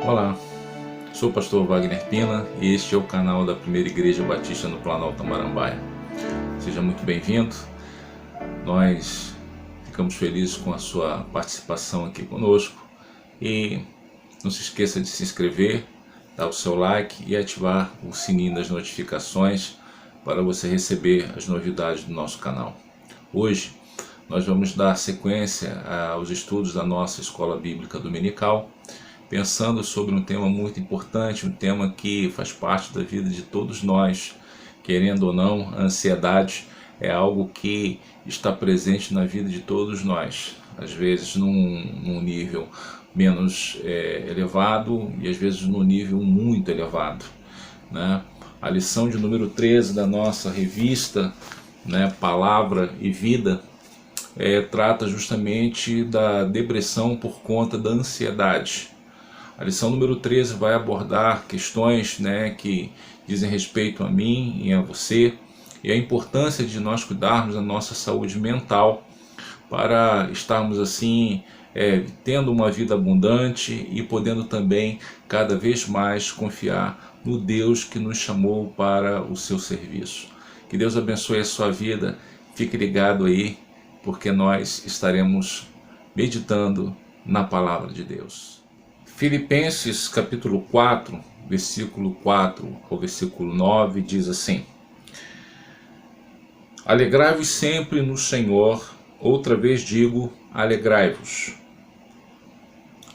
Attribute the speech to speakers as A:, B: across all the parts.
A: Olá, sou o pastor Wagner Pina e este é o canal da Primeira Igreja Batista no Planalto Marambaia. Seja muito bem-vindo. Nós ficamos felizes com a sua participação aqui conosco e não se esqueça de se inscrever, dar o seu like e ativar o sininho das notificações para você receber as novidades do nosso canal. Hoje nós vamos dar sequência aos estudos da nossa Escola Bíblica Dominical, pensando sobre um tema muito importante, um tema que faz parte da vida de todos nós. Querendo ou não, a ansiedade é algo que está presente na vida de todos nós, às vezes num nível menos elevado e às vezes num nível muito elevado, né? A lição de número 13 da nossa revista, né, Palavra e Vida, trata justamente da depressão por conta da ansiedade. A lição número 13 vai abordar questões, que dizem respeito a mim e a você, e a importância de nós cuidarmos da nossa saúde mental para estarmos assim tendo uma vida abundante e podendo também cada vez mais confiar no Deus que nos chamou para o seu serviço. Que Deus abençoe a sua vida, fique ligado aí, porque nós estaremos meditando na palavra de Deus. Filipenses capítulo 4, versículo 4 ao versículo 9 diz assim: Alegrai-vos sempre no Senhor, outra vez digo, alegrai-vos.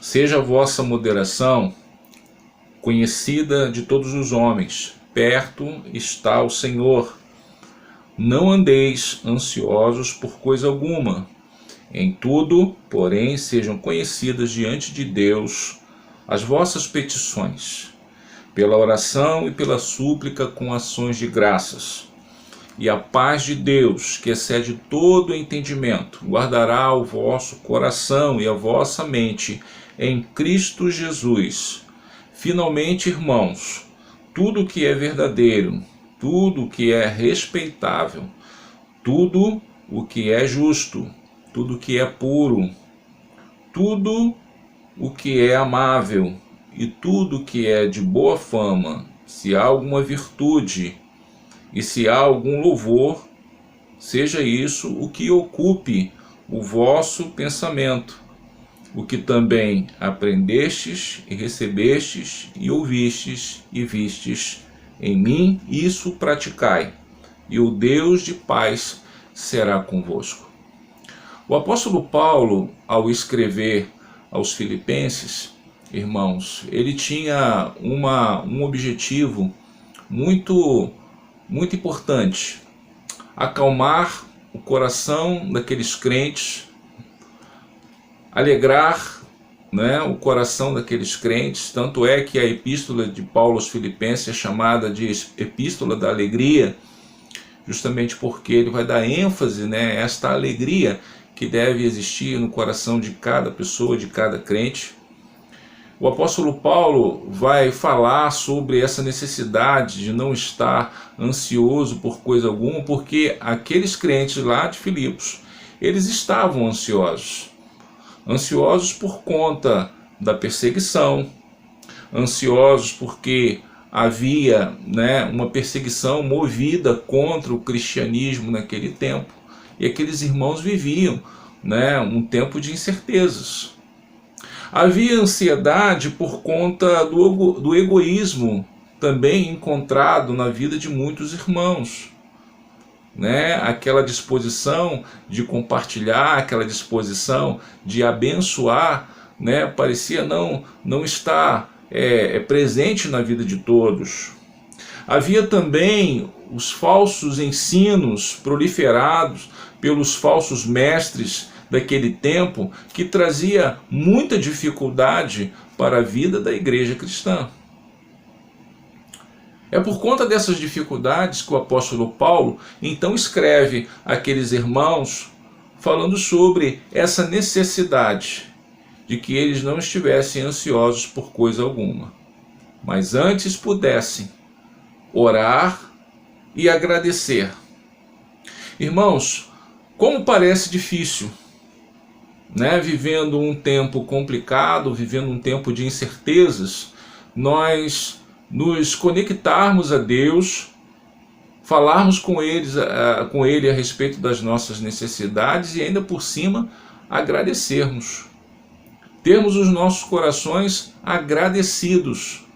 A: Seja a vossa moderação conhecida de todos os homens, perto está o Senhor. Não andeis ansiosos por coisa alguma, em tudo, porém, sejam conhecidas diante de Deus as vossas petições, pela oração e pela súplica com ações de graças. E a paz de Deus, que excede todo o entendimento, guardará o vosso coração e a vossa mente em Cristo Jesus. Finalmente, irmãos, tudo que é verdadeiro, tudo que é respeitável, tudo o que é justo, tudo que é puro, tudo o que é amável e tudo que é de boa fama, se há alguma virtude e se há algum louvor, seja isso o que ocupe o vosso pensamento, o que também aprendestes e recebestes e ouvistes e vistes em mim, isso praticai, e o Deus de paz será convosco. O apóstolo Paulo, ao escrever aos Filipenses, irmãos, ele tinha um objetivo muito importante: acalmar o coração daqueles crentes, alegrar, o coração daqueles crentes. Tanto é que a epístola de Paulo aos Filipenses é chamada de Epístola da Alegria, justamente porque ele vai dar ênfase, a esta alegria que deve existir no coração de cada pessoa, de cada crente. O apóstolo Paulo vai falar sobre essa necessidade de não estar ansioso por coisa alguma, porque aqueles crentes lá de Filipos, eles estavam ansiosos por conta da perseguição, ansiosos porque havia uma perseguição movida contra o cristianismo naquele tempo. E aqueles irmãos viviam um tempo de incertezas. Havia ansiedade por conta do egoísmo também encontrado na vida de muitos irmãos. Aquela disposição de compartilhar, aquela disposição de abençoar, parecia não estar presente na vida de todos. Havia também os falsos ensinos proliferados pelos falsos mestres daquele tempo, que trazia muita dificuldade para a vida da igreja cristã. É por conta dessas dificuldades que o apóstolo Paulo então escreve àqueles irmãos falando sobre essa necessidade de que eles não estivessem ansiosos por coisa alguma, mas antes pudessem orar e agradecer. Irmãos, como parece difícil, né, vivendo um tempo complicado, vivendo um tempo de incertezas, nós nos conectarmos a Deus, falarmos com Ele a respeito das nossas necessidades e ainda por cima agradecermos. Termos os nossos corações agradecidos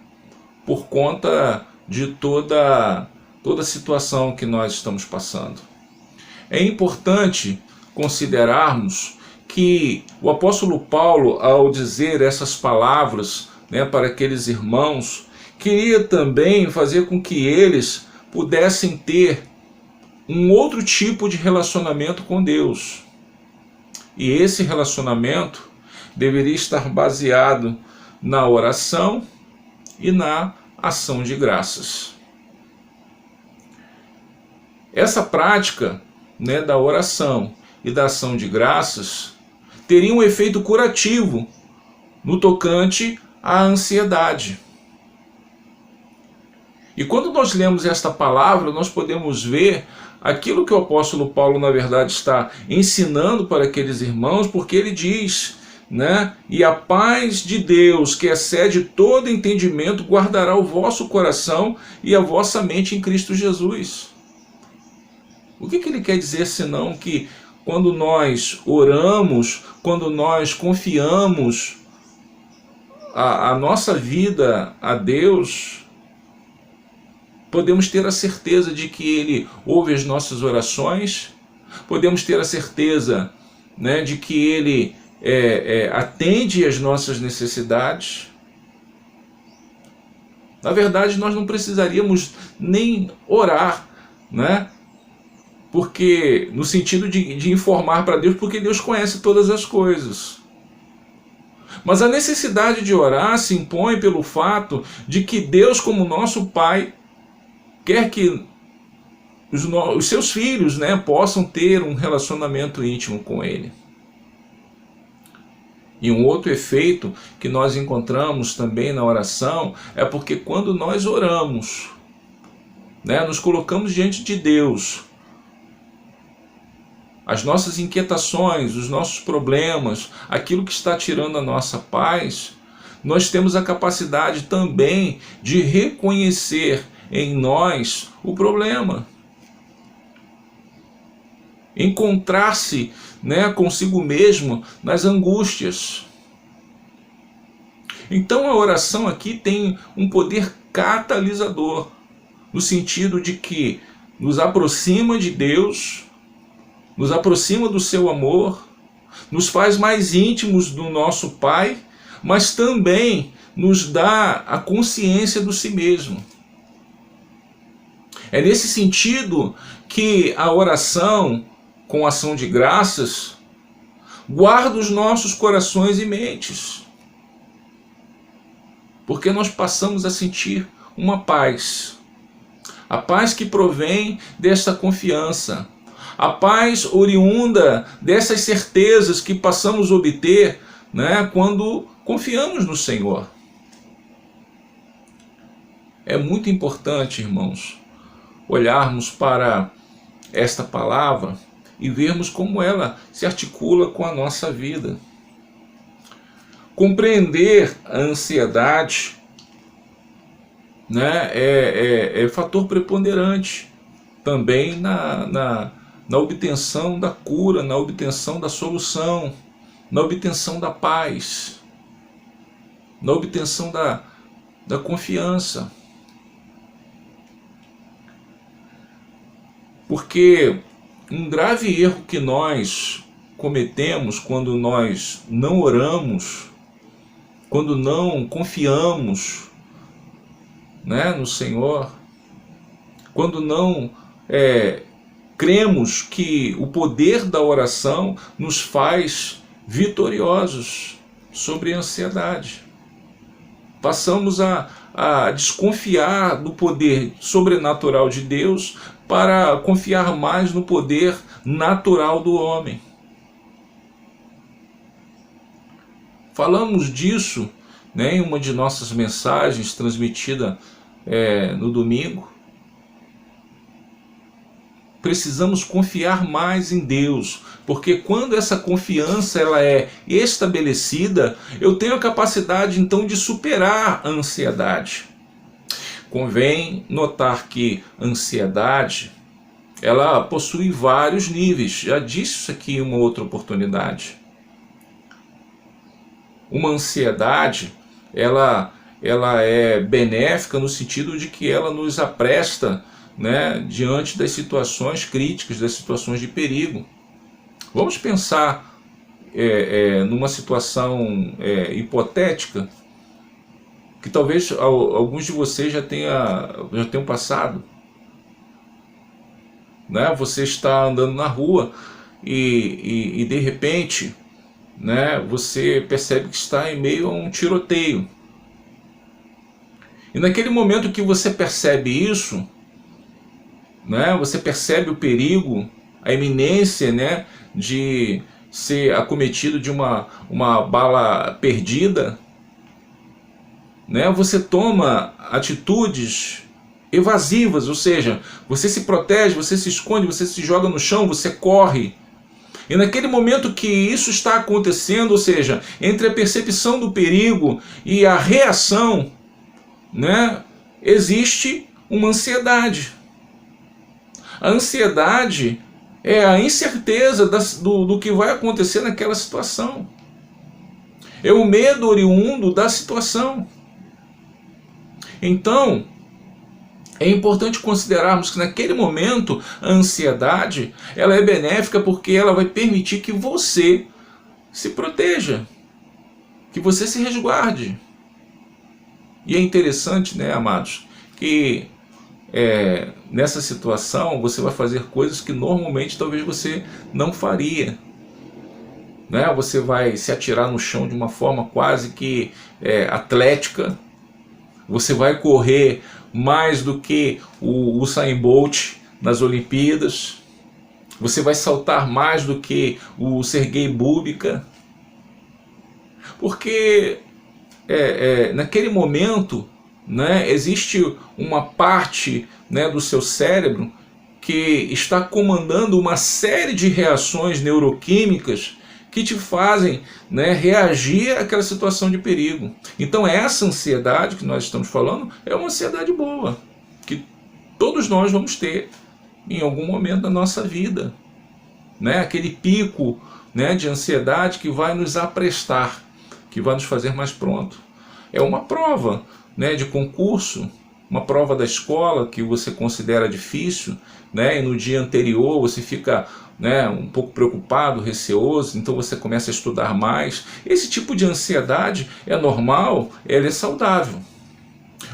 A: por conta de toda a situação que nós estamos passando. É importante considerarmos que o apóstolo Paulo, ao dizer essas palavras, né, para aqueles irmãos, queria também fazer com que eles pudessem ter um outro tipo de relacionamento com Deus. E esse relacionamento deveria estar baseado na oração e na ação de graças. Essa prática, né, da oração e da ação de graças teria um efeito curativo no tocante à ansiedade. E quando nós lemos esta palavra, nós podemos ver aquilo que o apóstolo Paulo, na verdade, está ensinando para aqueles irmãos, porque ele diz, né, e a paz de Deus, que excede todo entendimento, guardará o vosso coração e a vossa mente em Cristo Jesus. O que ele quer dizer senão que quando nós oramos, quando nós confiamos a nossa vida a Deus, podemos ter a certeza de que Ele ouve as nossas orações, podemos ter a certeza, né, de que Ele atende às nossas necessidades. Na verdade, nós não precisaríamos nem orar, né? Porque, no sentido de informar para Deus, porque Deus conhece todas as coisas. Mas a necessidade de orar se impõe pelo fato de que Deus, como nosso Pai, quer que os seus filhos, né, possam ter um relacionamento íntimo com Ele. E um outro efeito que nós encontramos também na oração é porque quando nós oramos, né, nos colocamos diante de Deus, as nossas inquietações, os nossos problemas, aquilo que está tirando a nossa paz, nós temos a capacidade também de reconhecer em nós o problema. Encontrar-se, né, consigo mesmo nas angústias. Então a oração aqui tem um poder catalisador, no sentido de que nos aproxima de Deus, nos aproxima do seu amor, nos faz mais íntimos do nosso Pai, mas também nos dá a consciência do si mesmo. É nesse sentido que a oração, com ação de graças, guarda os nossos corações e mentes, porque nós passamos a sentir uma paz, a paz que provém desta confiança, a paz oriunda dessas certezas que passamos a obter, né, quando confiamos no Senhor. É muito importante, irmãos, olharmos para esta palavra e vermos como ela se articula com a nossa vida. Compreender a ansiedade, né, é fator preponderante também na obtenção da cura, na obtenção da solução, na obtenção da paz, na obtenção da confiança. Porque um grave erro que nós cometemos quando nós não oramos, quando não confiamos, né, no Senhor, quando não cremos que o poder da oração nos faz vitoriosos sobre a ansiedade. Passamos a desconfiar do poder sobrenatural de Deus para confiar mais no poder natural do homem. Falamos disso, né, em uma de nossas mensagens transmitida no domingo. precisamos confiar mais em Deus, porque quando essa confiança ela é estabelecida, eu tenho a capacidade então de superar a ansiedade. Convém notar que a ansiedade, ela possui vários níveis. Já disse isso aqui em uma outra oportunidade. Uma ansiedade, ela é benéfica no sentido de que ela nos apresta, né, diante das situações críticas, das situações de perigo. Vamos pensar numa situação hipotética, que talvez alguns de vocês já tenham passado. Né? Você está andando na rua e de repente, né, você percebe que está em meio a um tiroteio. E naquele momento que você percebe isso, né, você percebe o perigo, a iminência, né, de ser acometido de uma bala perdida, né, você toma atitudes evasivas, ou seja, você se protege, você se esconde, você se joga no chão, você corre. E naquele momento que isso está acontecendo, ou seja, entre a percepção do perigo e a reação, né, existe uma ansiedade. A ansiedade é a incerteza do que vai acontecer naquela situação. É o medo oriundo da situação. Então, é importante considerarmos que naquele momento a ansiedade ela é benéfica porque ela vai permitir que você se proteja, que você se resguarde. E é interessante, né, amados, que nessa situação você vai fazer coisas que normalmente talvez você não faria. Né? Você vai se atirar no chão de uma forma quase que atlética. Você vai correr mais do que o Usain Bolt nas Olimpíadas. Você vai saltar mais do que o Sergei Bubka. Porque naquele momento, né, existe uma parte, né, do seu cérebro que está comandando uma série de reações neuroquímicas que te fazem, né, reagir àquela situação de perigo. Então essa ansiedade que nós estamos falando é uma ansiedade boa, que todos nós vamos ter em algum momento da nossa vida. Né? Aquele pico, né, de ansiedade que vai nos aprestar, que vai nos fazer mais pronto. É uma prova, né, de concurso, uma prova da escola que você considera difícil, né, e no dia anterior você fica, né, um pouco preocupado, receoso, então você começa a estudar mais. Esse tipo de ansiedade é normal, ela é saudável.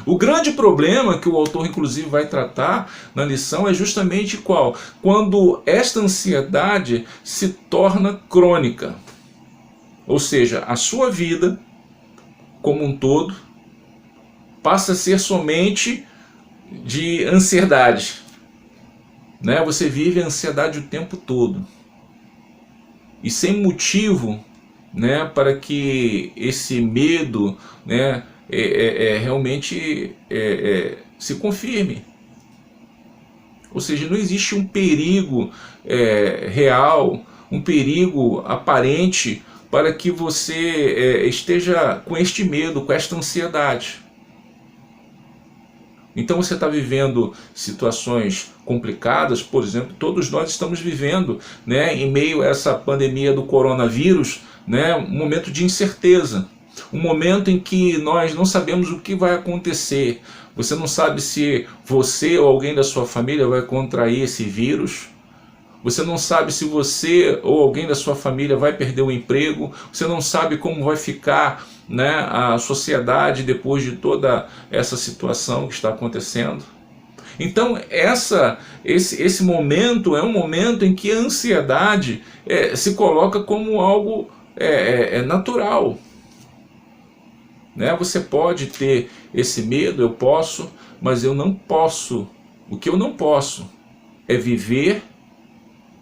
A: O grande problema que o autor inclusive vai tratar na lição é justamente qual? Quando esta ansiedade se torna crônica. Ou seja, a sua vida como um todo passa a ser somente de ansiedade. Né? Você vive a ansiedade o tempo todo. E sem motivo, né, para que esse medo, né, realmente se confirme. Ou seja, não existe um perigo real, um perigo aparente para que você esteja com este medo, com esta ansiedade. Então você está vivendo situações complicadas, por exemplo, todos nós estamos vivendo, né, em meio a essa pandemia do coronavírus, né, um momento de incerteza, um momento em que nós não sabemos o que vai acontecer. Você não sabe se você ou alguém da sua família vai contrair esse vírus. Você não sabe se você ou alguém da sua família vai perder o emprego. Você não sabe como vai ficar, né, a sociedade depois de toda essa situação que está acontecendo. Então esse momento é um momento em que a ansiedade se coloca como algo natural. Né? Você pode ter esse medo, eu posso, mas eu não posso. O que eu não posso é viver,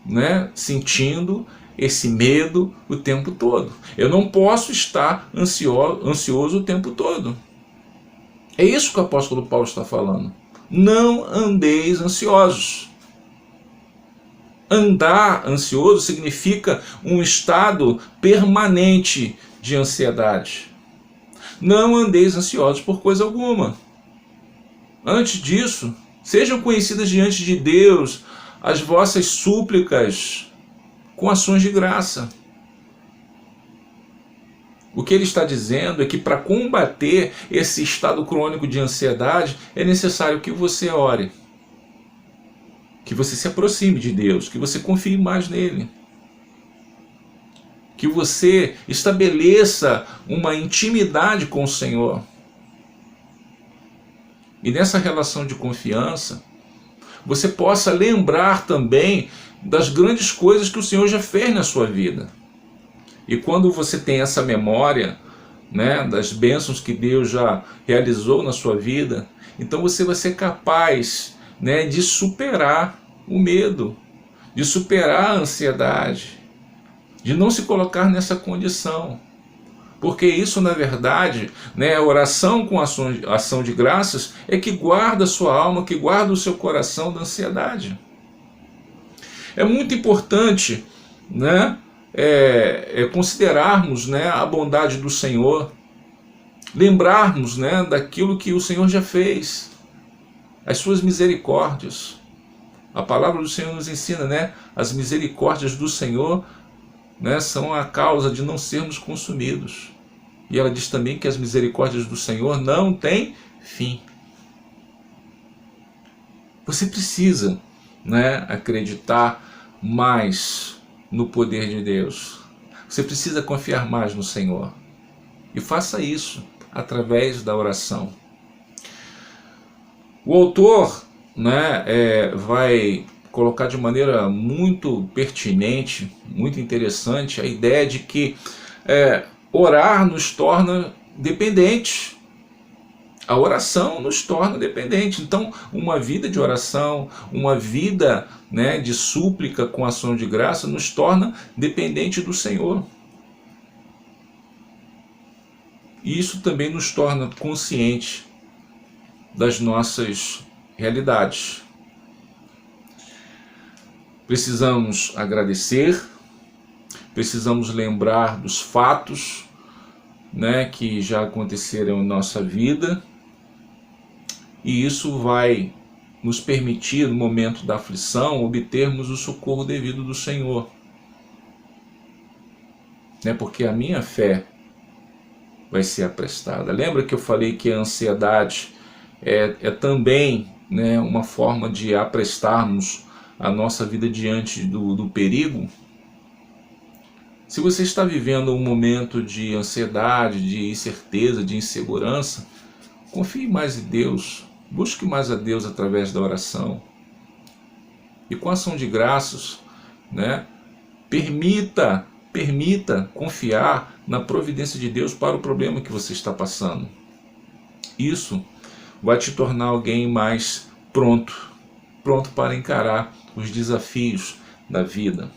A: né, sentindo esse medo o tempo todo. Eu não posso estar ansioso o tempo todo. É isso que o apóstolo Paulo está falando. Não andeis ansiosos. Andar ansioso significa um estado permanente de ansiedade. Não andeis ansiosos por coisa alguma. Antes disso, sejam conhecidas diante de Deus as vossas súplicas com ações de graça. O que ele está dizendo é que para combater esse estado crônico de ansiedade é necessário que você ore, que você se aproxime de Deus, que você confie mais nele, que você estabeleça uma intimidade com o Senhor. E nessa relação de confiança, você possa lembrar também das grandes coisas que o Senhor já fez na sua vida. E quando você tem essa memória, né, das bênçãos que Deus já realizou na sua vida, então você vai ser capaz, né, de superar o medo, de superar a ansiedade, de não se colocar nessa condição. Porque isso, na verdade, né, a oração com ação de graças é que guarda a sua alma, que guarda o seu coração da ansiedade. É muito importante, né, considerarmos, né, a bondade do Senhor, lembrarmos, né, daquilo que o Senhor já fez, as suas misericórdias. A palavra do Senhor nos ensina, né, as misericórdias do Senhor, né, são a causa de não sermos consumidos. E ela diz também que as misericórdias do Senhor não têm fim. Você precisa, né, acreditar mais no poder de Deus. Você precisa confiar mais no Senhor. E faça isso através da oração. O autor, né, vai colocar de maneira muito pertinente, muito interessante, a ideia de que orar nos torna dependentes. A oração nos torna dependentes. Então, uma vida de oração, uma vida, né, de súplica com ação de graça nos torna dependente do Senhor. E isso também nos torna conscientes das nossas realidades. Precisamos agradecer, precisamos lembrar dos fatos, né, que já aconteceram em nossa vida, e isso vai nos permitir, no momento da aflição, obtermos o socorro devido do Senhor. Né, porque a minha fé vai ser aprestada. Lembra que eu falei que a ansiedade é também, né, uma forma de aprestarmos a nossa vida diante do perigo? Se você está vivendo um momento de ansiedade, de incerteza, de insegurança, confie mais em Deus, busque mais a Deus através da oração. E com ação de graças, né, permita confiar na providência de Deus para o problema que você está passando. Isso vai te tornar alguém mais pronto para encarar os desafios da vida.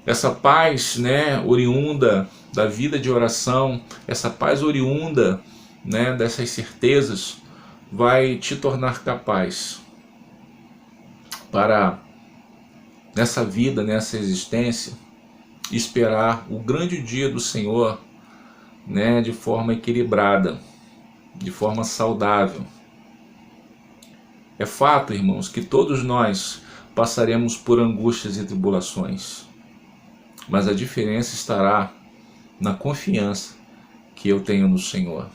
A: Essa paz, né, oriunda da vida de oração, essa paz oriunda, né, dessas certezas, vai te tornar capaz para, nessa vida, nessa existência, esperar o grande dia do Senhor, né, de forma equilibrada, de forma saudável. É fato, irmãos, que todos nós passaremos por angústias e tribulações, mas a diferença estará na confiança que eu tenho no Senhor.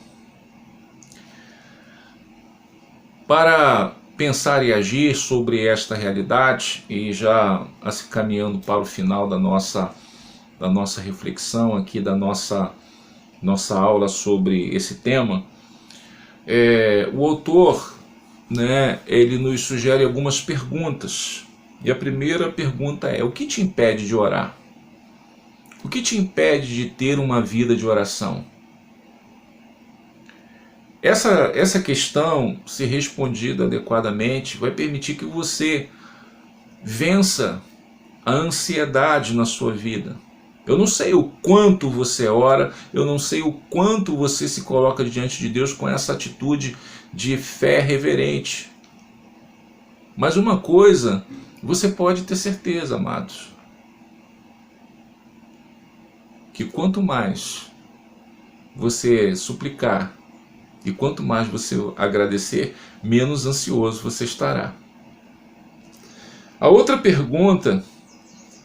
A: Para pensar e agir sobre esta realidade, e já se caminhando para o final da nossa reflexão aqui, da nossa aula sobre esse tema, o autor, né, ele nos sugere algumas perguntas. E a primeira pergunta é: o que te impede de orar? O que te impede de ter uma vida de oração? Essa questão, se respondida adequadamente, vai permitir que você vença a ansiedade na sua vida. Eu não sei o quanto você ora, eu não sei o quanto você se coloca diante de Deus com essa atitude de fé reverente. Mas uma coisa Você pode ter certeza, amados, que quanto mais você suplicar e quanto mais você agradecer, menos ansioso você estará. A outra pergunta,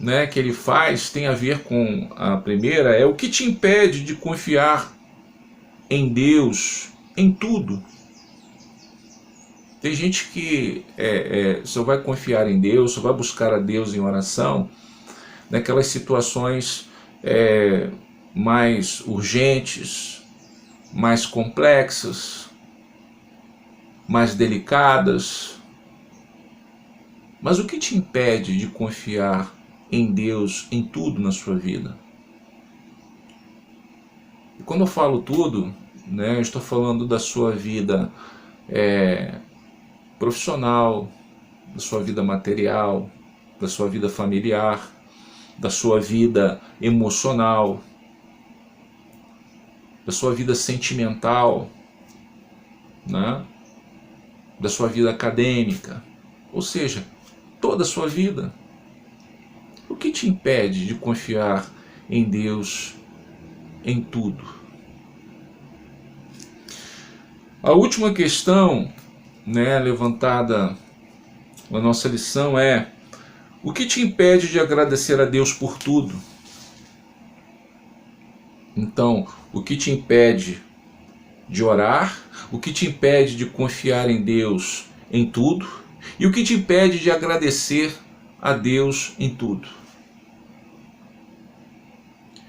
A: né, que ele faz tem a ver com a primeira, é o que te impede de confiar em Deus em tudo? Tem gente que só vai confiar em Deus, só vai buscar a Deus em oração naquelas situações mais urgentes, mais complexas, mais delicadas. Mas o que te impede de confiar em Deus em tudo na sua vida? E quando eu falo tudo, né, eu estou falando da sua vida profissional, da sua vida material, da sua vida familiar, da sua vida emocional, da sua vida sentimental, né? Da sua vida acadêmica, ou seja, toda a sua vida. O que te impede de confiar em Deus em tudo? A última questão, né, levantada na nossa lição é: o que te impede de agradecer a Deus por tudo? Então, o que te impede de orar? O que te impede de confiar em Deus em tudo? E o que te impede de agradecer a Deus em tudo?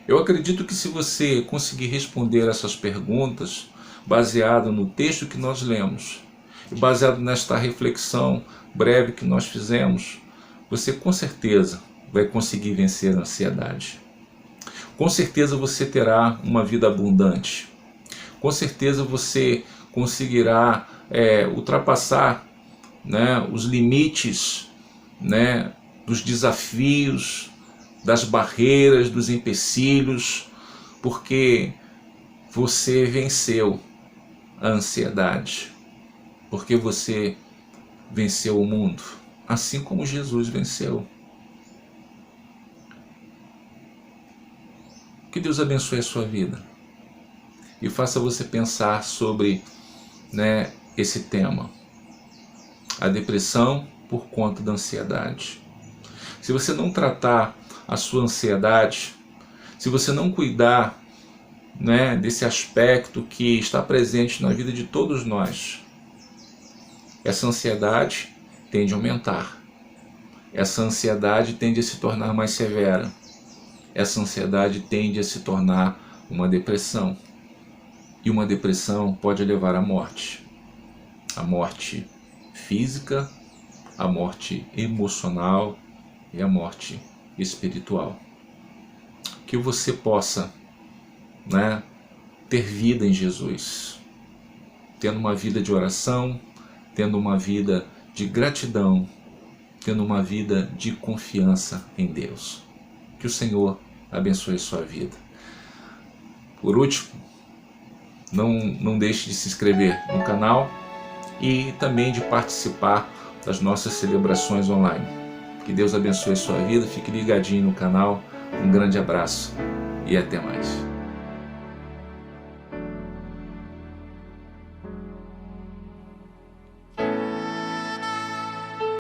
A: Eu acredito que se você conseguir responder essas perguntas, baseado no texto que nós lemos, e baseado nesta reflexão breve que nós fizemos, você com certeza vai conseguir vencer a ansiedade. Com certeza você terá uma vida abundante. Com certeza você conseguirá ultrapassar, né, os limites, né, dos desafios, das barreiras, dos empecilhos, porque você venceu a ansiedade, porque você venceu o mundo, assim como Jesus venceu. Que Deus abençoe a sua vida e faça você pensar sobre, né, esse tema, a depressão por conta da ansiedade. Se você não tratar a sua ansiedade, se você não cuidar, né, desse aspecto que está presente na vida de todos nós, essa ansiedade tende a aumentar, essa ansiedade tende a se tornar mais severa, essa ansiedade tende a se tornar uma depressão. E uma depressão pode levar à morte. A morte física, a morte emocional e a morte espiritual. Que você possa, né, ter vida em Jesus, tendo uma vida de oração, tendo uma vida de gratidão, tendo uma vida de confiança em Deus. Que o Senhor abençoe a sua vida. Por último, não deixe de se inscrever no canal e também de participar das nossas celebrações online. Que Deus abençoe a sua vida, fique ligadinho no canal. Um grande abraço e até mais.